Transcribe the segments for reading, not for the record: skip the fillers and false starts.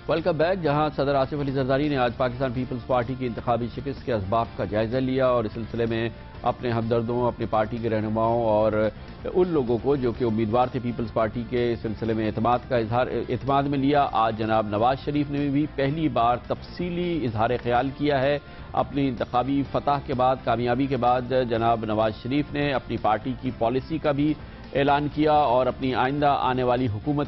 Welcome back. جہاں صدر آصف علی زرداری نے آج پاکستان پیپلز پارٹی کی انتخابی شکست کے اسباب کا جائزہ لیا اور اس سلسلے میں اپنے ہمدردوں، اپنی پارٹی کے رہنماؤں اور ان لوگوں کو جو کہ امیدوار تھے پیپلز پارٹی کے سلسلے میں اعتماد میں لیا. آج جناب نواز شریف نے بھی پہلی بار تفصیلی اظہار خیال کیا ہے. اپنی انتخابی فتح کے بعد، کامیابی کے بعد جناب نواز شریف نے اپنی پارٹی کی پالیسی کا بھی اعلان کیا اور اپنی آئندہ آنے والی حکومت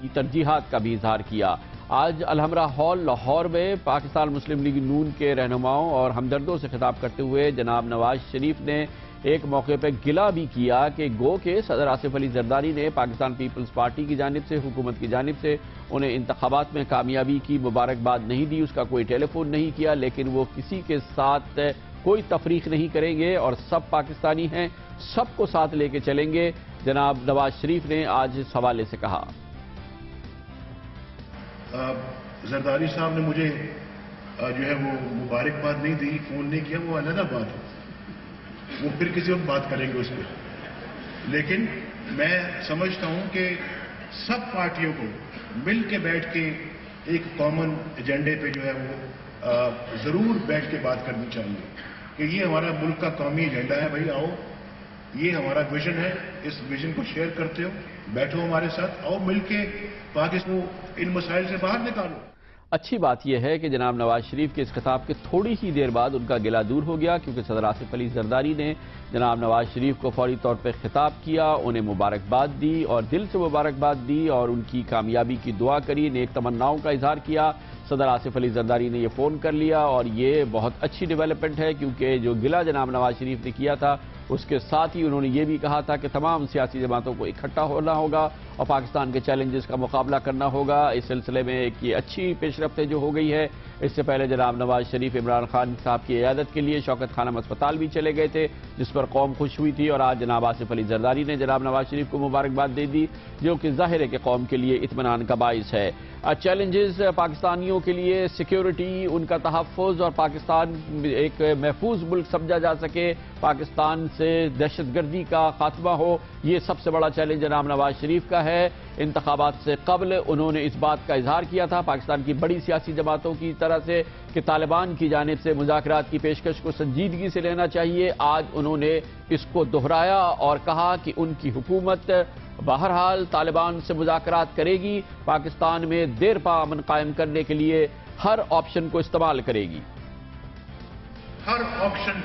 کی ترجیحات کا بھی اظہار کیا. آج الحمرہ ہال لاہور میں پاکستان مسلم لیگ نون کے رہنماؤں اور ہمدردوں سے خطاب کرتے ہوئے جناب نواز شریف نے ایک موقع پہ گلہ بھی کیا کہ گو کہ صدر آصف علی زرداری نے پاکستان پیپلز پارٹی کی جانب سے، حکومت کی جانب سے انہیں انتخابات میں کامیابی کی مبارکباد نہیں دی، اس کا کوئی ٹیلی فون نہیں کیا، لیکن وہ کسی کے ساتھ کوئی تفریق نہیں کریں گے اور سب پاکستانی ہیں، سب کو ساتھ لے کے چلیں گے. جناب نواز شریف نے آج اس حوالے سے کہا. زرداری صاحب نے مجھے جو ہے وہ مبارکباد نہیں دی، فون نہیں کیا، وہ علیحدہ بات ہے، وہ پھر کسی وقت بات کریں گے اس پہ. لیکن میں سمجھتا ہوں کہ سب پارٹیوں کو مل کے بیٹھ کے ایک کامن ایجنڈے پہ جو ہے وہ ضرور بیٹھ کے بات کرنی چاہیے کہ یہ ہمارا ملک کا قومی ایجنڈا ہے. بھائی آؤ، یہ ہمارا ویژن ہے، اس ویژن کو شیئر کرتے ہو، بیٹھو ہمارے ساتھ، آؤ مل کے پاکستان کو ان مسائل سے باہر نکالو. اچھی بات یہ ہے کہ جناب نواز شریف کے اس خطاب کے تھوڑی ہی دیر بعد ان کا گلہ دور ہو گیا، کیونکہ صدر آصف علی زرداری نے جناب نواز شریف کو فوری طور پہ خطاب کیا، انہیں مبارکباد دی اور دل سے مبارکباد دی اور ان کی کامیابی کی دعا کری، نیک تمناؤں کا اظہار کیا. صدر آصف علی زرداری نے یہ فون کر لیا اور یہ بہت اچھی ڈیولپمنٹ ہے، کیونکہ جو گلہ جناب نواز شریف نے کیا تھا اس کے ساتھ ہی انہوں نے یہ بھی کہا تھا کہ تمام سیاسی جماعتوں کو اکٹھا ہونا ہوگا اور پاکستان کے چیلنجز کا مقابلہ کرنا ہوگا. اس سلسلے میں ایک یہ اچھی پیش رفت جو ہو گئی ہے. اس سے پہلے جناب نواز شریف عمران خان صاحب کی عیادت کے لیے شوکت خانم اسپتال بھی چلے گئے تھے، جس پر قوم خوش ہوئی تھی، اور آج جناب آصف علی زرداری نے جناب نواز شریف کو مبارکباد دے دی، جو کہ ظاہر ہے کہ قوم کے لیے اطمینان کا باعث ہے. چیلنجز پاکستانیوں کے لیے سیکیورٹی، ان کا تحفظ اور پاکستان ایک محفوظ ملک سمجھا جا سکے، پاکستان سے دہشت گردی کا خاتمہ ہو، یہ سب سے بڑا چیلنج جناب نواز شریف کا ہے. انتخابات سے قبل انہوں نے اس بات کا اظہار کیا تھا پاکستان کی بڑی سیاسی جماعتوں کی طرح سے کہ طالبان کی جانب سے مذاکرات کی پیشکش کو سنجیدگی سے لینا چاہیے. آج انہوں نے اس کو دہرایا اور کہا کہ ان کی حکومت بہرحال طالبان سے مذاکرات کرے گی، پاکستان میں دیر پا امن قائم کرنے کے لیے ہر آپشن کو استعمال کرے گی. ہر آپشن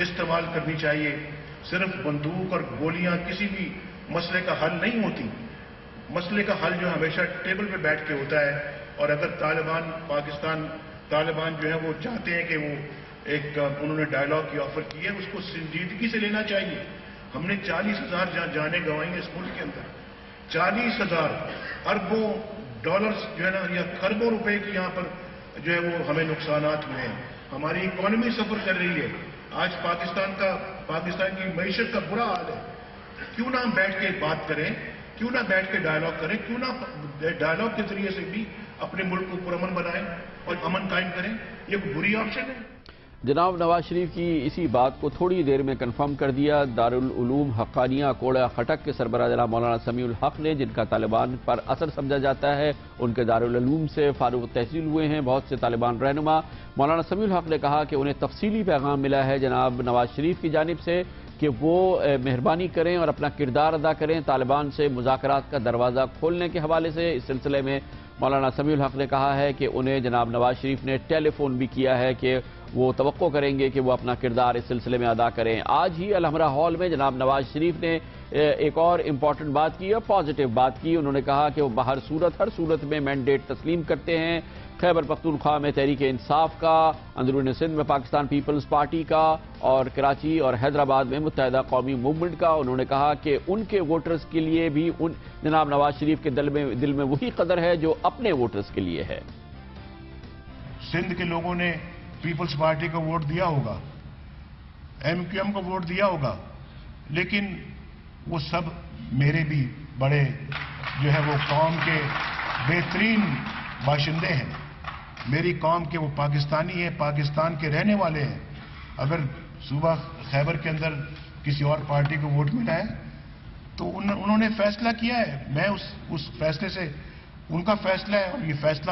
استعمال کرنی چاہیے. صرف بندوق اور گولیاں کسی بھی مسئلے کا حل نہیں ہوتی. مسئلے کا حل جو ہمیشہ ٹیبل پہ بیٹھ کے ہوتا ہے، اور اگر طالبان جو ہے وہ چاہتے ہیں کہ وہ ایک انہوں نے ڈائیلاگ کی آفر کی ہے، اس کو سنجیدگی سے لینا چاہیے. ہم نے 40,000 جانیں گنوائیں گے اس ملک کے اندر. 40,000 اربوں ڈالرز جو ہے نا یا خربوں روپے کی یہاں پر جو ہے وہ ہمیں نقصانات ہوئے ہیں. ہماری اکانومی سفر کر رہی ہے. آج پاکستان کی معیشت کا برا حال ہے. کیوں نہ ہم بیٹھ کے بات کریں، کیوں نہ بیٹھ کے ڈائیلاگ کریں، کیوں نہ ڈائیلاگ کے ذریعے سے بھی اپنے ملک کو پرامن بنائیں اور امن قائم کریں. یہ کوئی بری آپشن ہے؟ جناب نواز شریف کی اسی بات کو تھوڑی دیر میں کنفرم کر دیا دارالعلوم حقانیہ کوڑا خٹک کے سربراہ جناب مولانا سمیع الحق نے، جن کا طالبان پر اثر سمجھا جاتا ہے. ان کے دارالعلوم سے فارغ التحصیل ہوئے ہیں بہت سے طالبان رہنما. مولانا سمیع الحق نے کہا کہ انہیں تفصیلی پیغام ملا ہے جناب نواز شریف کی جانب سے کہ وہ مہربانی کریں اور اپنا کردار ادا کریں طالبان سے مذاکرات کا دروازہ کھولنے کے حوالے سے. اس سلسلے میں مولانا سمیع الحق نے کہا ہے کہ انہیں جناب نواز شریف نے ٹیلی فون بھی کیا ہے کہ وہ توقع کریں گے کہ وہ اپنا کردار اس سلسلے میں ادا کریں. آج ہی الحمرہ ہال میں جناب نواز شریف نے ایک اور امپورٹنٹ بات کی اور پازیٹیو بات کی. انہوں نے کہا کہ وہ ہر صورت میں مینڈیٹ تسلیم کرتے ہیں خیبر پختونخوا میں تحریک انصاف کا، اندرون سندھ میں پاکستان پیپلز پارٹی کا اور کراچی اور حیدرآباد میں متحدہ قومی موومنٹ کا. انہوں نے کہا کہ ان کے ووٹرز کے لیے بھی جناب نواز شریف کے دل میں وہی قدر ہے جو اپنے ووٹرز کے لیے ہے. سندھ کے لوگوں نے پیپلز پارٹی کو ووٹ دیا ہوگا، MQM کو ووٹ دیا ہوگا، لیکن وہ سب میرے بھی بڑے جو ہے وہ قوم کے بہترین باشندے ہیں. میری قوم کے وہ پاکستانی ہیں، پاکستان کے رہنے والے ہیں. اگر صوبہ خیبر کے اندر کسی اور پارٹی کو ووٹ ملا ہے تو انہوں نے فیصلہ کیا ہے. میں اس فیصلے سے، ان کا فیصلہ ہے اور یہ فیصلہ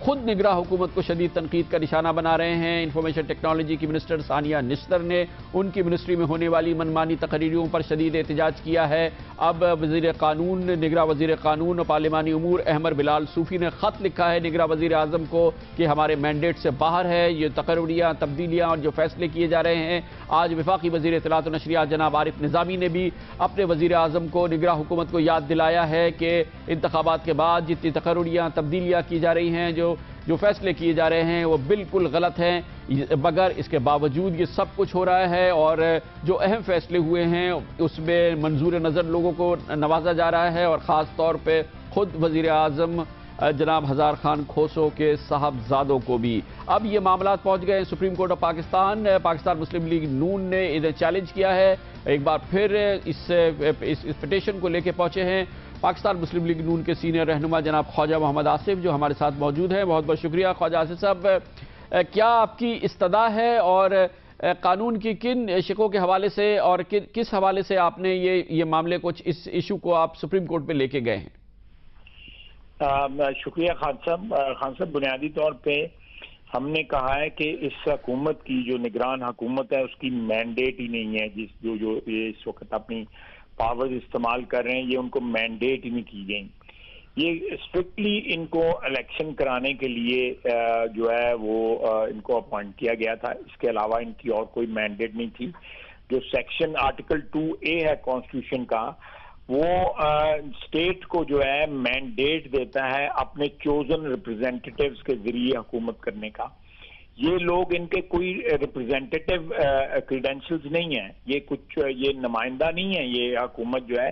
خود نگراں حکومت کو شدید تنقید کا نشانہ بنا رہے ہیں۔ انفارمیشن ٹیکنالوجی کی منسٹر ثانیہ نشتر نے ان کی منسٹری میں ہونے والی منمانی تقرریوں پر شدید احتجاج کیا ہے۔ اب نگراں وزیر قانون اور پارلیمانی امور احمد بلال صوفی نے خط لکھا ہے نگراں وزیر اعظم کو کہ ہمارے مینڈیٹ سے باہر ہے یہ تقرریاں، تبدیلیاں اور جو فیصلے کیے جا رہے ہیں۔ آج وفاقی وزیر اطلاعات و نشریات جناب عارف نظامی نے بھی اپنے وزیر اعظم کو نگراں حکومت کو یاد دلایا ہے کہ انتخابات کے بعد جتنی تقرریاں، تبدیلیاں کی جا رہی ہیں، جو فیصلے کیے جا رہے ہیں وہ بالکل غلط ہیں، مگر اس کے باوجود یہ سب کچھ ہو رہا ہے اور جو اہم فیصلے ہوئے ہیں اس میں منظور نظر لوگوں کو نوازا جا رہا ہے، اور خاص طور پہ خود وزیر اعظم جناب ہزار خان کھوسو کے صاحبزادوں کو بھی۔ اب یہ معاملات پہنچ گئے supreme court of Pakistan Muslim League Noon نے انہیں چیلنج کیا ہے، ایک بار پھر اس پٹیشن کو لے کے پہنچے ہیں پاکستان مسلم لیگ نون کے سینئر رہنما جناب خواجہ محمد آصف جو ہمارے ساتھ موجود ہیں۔ بہت بہت شکریہ خواجہ آصف صاحب، کیا آپ کی استدعا ہے اور قانون کی کن شقوں کے حوالے سے اور کس حوالے سے آپ نے یہ معاملے کو، اس ایشو کو آپ سپریم کورٹ پہ لے کے گئے ہیں؟ شکریہ خان صاحب، بنیادی طور پہ ہم نے کہا ہے کہ اس حکومت کی جو نگران حکومت ہے اس کی مینڈیٹ ہی نہیں ہے، جو یہ اس وقت اپنی پاورز استعمال کر رہے ہیں یہ ان کو مینڈیٹ ہی نہیں کی گئی۔ یہ اسٹرکٹلی ان کو الیکشن کرانے کے لیے جو ہے وہ ان کو اپوائنٹ کیا گیا تھا، اس کے علاوہ ان کی اور کوئی مینڈیٹ نہیں تھی۔ جو سیکشن آرٹیکل 2A ہے کانسٹیٹیوشن کا، وہ اسٹیٹ کو جو ہے مینڈیٹ دیتا ہے اپنے چوزن ریپرزینٹیٹیوز کے ذریعے حکومت کرنے کا۔ یہ لوگ ان کے کوئی ریپرزینٹیٹیو کریڈینشلز نہیں ہیں، یہ نمائندہ نہیں ہے، یہ حکومت جو ہے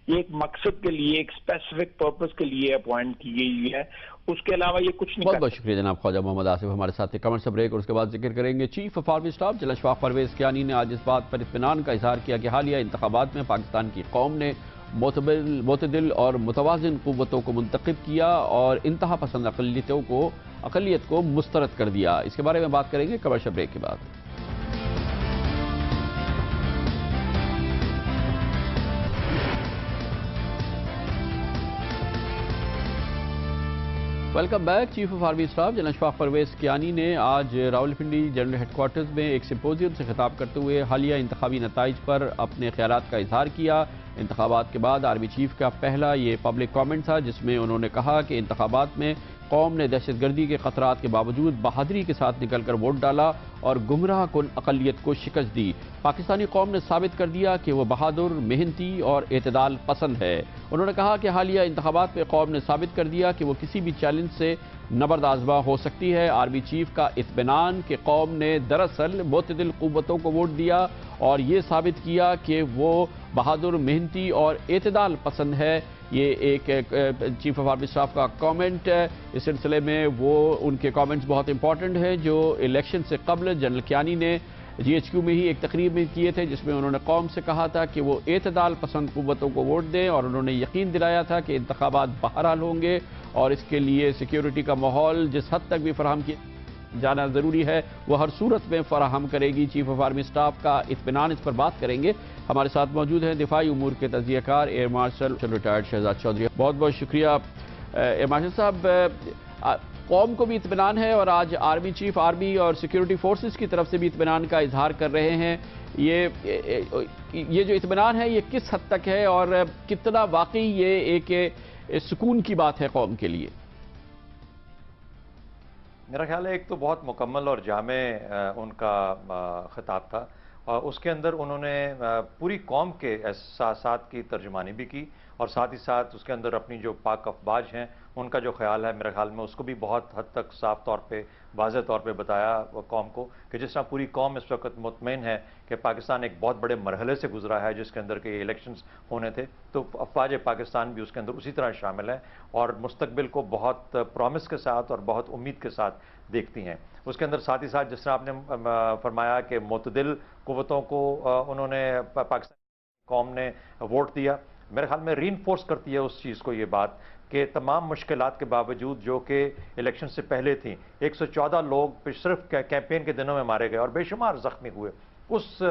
یہ ایک مقصد کے لیے، ایک اسپیسیفک پرپز کے لیے اپوائنٹ کی گئی ہے، اس کے علاوہ یہ کچھ نہیں۔ بہت بہت شکریہ جناب خواجہ محمد آصف، ہمارے ساتھ کمنٹ سے بریک اور اس کے بعد ذکر کریں گے۔ Chief of army staff general Ashfaq Parvez Kayani نے آج اس بات پر اطمینان کا اظہار کیا کہ حالیہ انتخابات میں پاکستان کی قوم نے معتدل اور متوازن قوتوں کو منتخب کیا اور انتہا پسند اقلیت کو مسترد کر دیا۔ اس کے بارے میں بات کریں گے کمرشل بریک کے بعد۔ Welcome back. Chief of army staff general Ashfaq Parvez Kayani نے آج راولپنڈی جنرل ہیڈ کوارٹرز میں ایک سمپوزیم سے خطاب کرتے ہوئے حالیہ انتخابی نتائج پر اپنے خیالات کا اظہار کیا۔ انتخابات کے بعد آرمی چیف کا پہلا یہ پبلک کامنٹ تھا جس میں انہوں نے کہا کہ انتخابات میں قوم نے دہشت گردی کے خطرات کے باوجود بہادری کے ساتھ نکل کر ووٹ ڈالا اور گمراہ کن اقلیت کو شکست دی۔ پاکستانی قوم نے ثابت کر دیا کہ وہ بہادر، محنتی اور اعتدال پسند ہے۔ انہوں نے کہا کہ حالیہ انتخابات میں قوم نے ثابت کر دیا کہ وہ کسی بھی چیلنج سے نبردآزما ہو سکتی ہے۔ آرمی چیف کا اطمینان کہ قوم نے دراصل معتدل قوتوں کو ووٹ دیا اور یہ ثابت کیا کہ وہ بہادر، محنتی اور اعتدال پسند ہے۔ یہ ایک چیف آف آرمی اسٹاف کا کامنٹ ہے، اس سلسلے میں ان کے کامنٹس بہت امپورٹنٹ ہیں جو الیکشن سے قبل جنرل کیانی نے جی ایچ کیو میں ہی ایک تقریب میں کیے تھے جس میں انہوں نے قوم سے کہا تھا کہ وہ اعتدال پسند قوتوں کو ووٹ دیں، اور انہوں نے یقین دلایا تھا کہ انتخابات بہرحال ہوں گے اور اس کے لیے سیکیورٹی کا ماحول جس حد تک بھی فراہم کیا جانا ضروری ہے وہ ہر صورت میں فراہم کرے گی۔ چیف آف آرمی اسٹاف کا اطمینان، اس پر بات کریں گے۔ ہمارے ساتھ موجود ہیں دفاعی امور کے تجزیہ کار air marshal retired Shahzad Chaudhry. بہت بہت شکریہ ایئر مارشل صاحب۔ قوم کو بھی اطمینان ہے اور آج آرمی چیف آرمی اور سیکیورٹی فورسز کی طرف سے بھی اطمینان کا اظہار کر رہے ہیں۔ یہ جو اطمینان ہے یہ کس حد تک ہے اور کتنا واقعی یہ ایک سکون کی بات ہے قوم کے لیے؟ میرا خیال ہے ایک تو بہت مکمل اور جامع ان کا خطاب تھا، اور اس کے اندر انہوں نے پوری قوم کے احساسات کی ترجمانی بھی کی، اور ساتھ ہی ساتھ اس کے اندر اپنی جو پاک افواج ہیں ان کا جو خیال ہے میرے خیال میں اس کو بھی بہت حد تک صاف طور پہ، واضح طور پہ بتایا قوم کو کہ جس طرح پوری قوم اس وقت مطمئن ہے کہ پاکستان ایک بہت بڑے مرحلے سے گزرا ہے جس کے اندر کہ الیکشنز ہونے تھے، تو افواج پاکستان بھی اس کے اندر اسی طرح شامل ہے اور مستقبل کو بہت پرومس کے ساتھ اور بہت امید کے ساتھ دیکھتی ہیں۔ اس کے اندر ساتھ ہی ساتھ جس طرح آپ نے فرمایا کہ معتدل قوتوں کو انہوں نے پاکستان قوم نے ووٹ دیا، میرے خیال میں ری انفورس کرتی ہے اس چیز کو یہ بات کہ تمام مشکلات کے باوجود جو کہ الیکشن سے پہلے تھیں، 114 لوگ صرف کیمپین کے دنوں میں مارے گئے اور بے شمار زخمی ہوئے، اس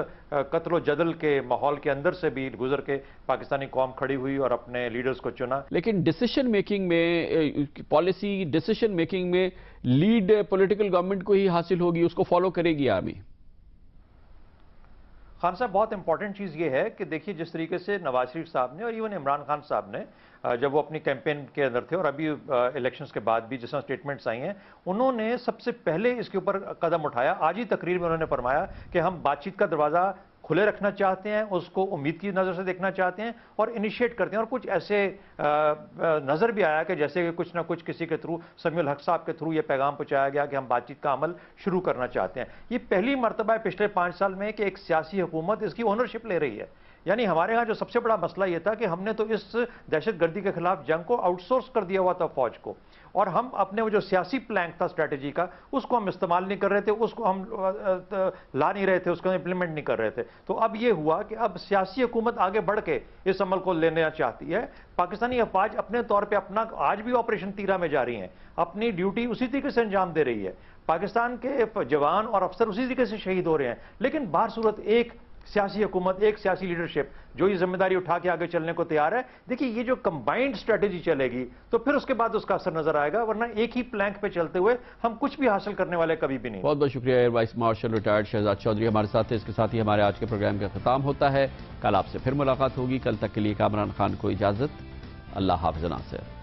قتل و جدل کے ماحول کے اندر سے بھی گزر کے پاکستانی قوم کھڑی ہوئی اور اپنے لیڈرز کو چنا. لیکن ڈیسیشن میکنگ میں، پالیسی ڈیسیشن میکنگ میں لیڈ پولیٹیکل گورنمنٹ کو ہی حاصل ہوگی، اس کو فالو کرے گی آرمی. خان صاحب بہت امپورٹنٹ چیز یہ ہے کہ دیکھیے جس طریقے سے نواز شریف صاحب نے اور ایون عمران خان صاحب نے جب وہ اپنی کیمپین کے اندر تھے اور ابھی الیکشنز کے بعد بھی جس طرح سٹیٹمنٹس آئی ہیں، انہوں نے سب سے پہلے اس کے اوپر قدم اٹھایا. آج ہی تقریر میں انہوں نے فرمایا کہ ہم بات چیت کا دروازہ کھلے رکھنا چاہتے ہیں، اس کو امید کی نظر سے دیکھنا چاہتے ہیں اور انیشیٹ کرتے ہیں. اور کچھ ایسے نظر بھی آیا کہ جیسے کہ کچھ نہ کچھ کسی کے تھرو، سمیع الحق صاحب کے تھرو یہ پیغام پہنچایا گیا کہ ہم بات چیت کا عمل شروع کرنا چاہتے ہیں. یہ پہلی مرتبہ ہے پچھلے 5 سال میں کہ ایک سیاسی حکومت اس کی اونرشپ لے رہی ہے. یعنی ہمارے ہاں جو سب سے بڑا مسئلہ یہ تھا کہ ہم نے تو اس دہشت گردی کے خلاف جنگ کو آؤٹ سورس کر دیا ہوا تھا فوج کو، اور ہم اپنے وہ جو سیاسی پلانک تھا اسٹریٹجی کا اس کو ہم استعمال نہیں کر رہے تھے، اس کو ہم لا نہیں رہے تھے، اس کو امپلیمنٹ نہیں کر رہے تھے. تو اب یہ ہوا کہ اب سیاسی حکومت آگے بڑھ کے اس عمل کو لینا چاہتی ہے. پاکستانی افواج اپنے طور پہ اپنا آج بھی آپریشن تیرا میں جاری ہیں، اپنی ڈیوٹی اسی طریقے سے انجام دے رہی ہے. پاکستان کے جوان اور افسر اسی طریقے سے شہید ہو رہے ہیں. لیکن بہر صورت ایک سیاسی حکومت، ایک سیاسی لیڈرشپ جو یہ ذمہ داری اٹھا کے آگے چلنے کو تیار ہے. دیکھیے یہ جو کمبائنڈ اسٹریٹجی چلے گی تو پھر اس کے بعد اس کا اثر نظر آئے گا، ورنہ ایک ہی پلانک پہ چلتے ہوئے ہم کچھ بھی حاصل کرنے والے کبھی بھی نہیں. بہت بہت شکریہ air vice marshal retired Shahzad Chaudhry ہمارے ساتھ تھے. اس کے ساتھ ہی ہمارے آج کے پروگرام کا ختم ہوتا ہے. کل آپ سے پھر ملاقات ہوگی. کل تک کے لیے کامران خان کو اجازت. اللہ حافظ ناصر.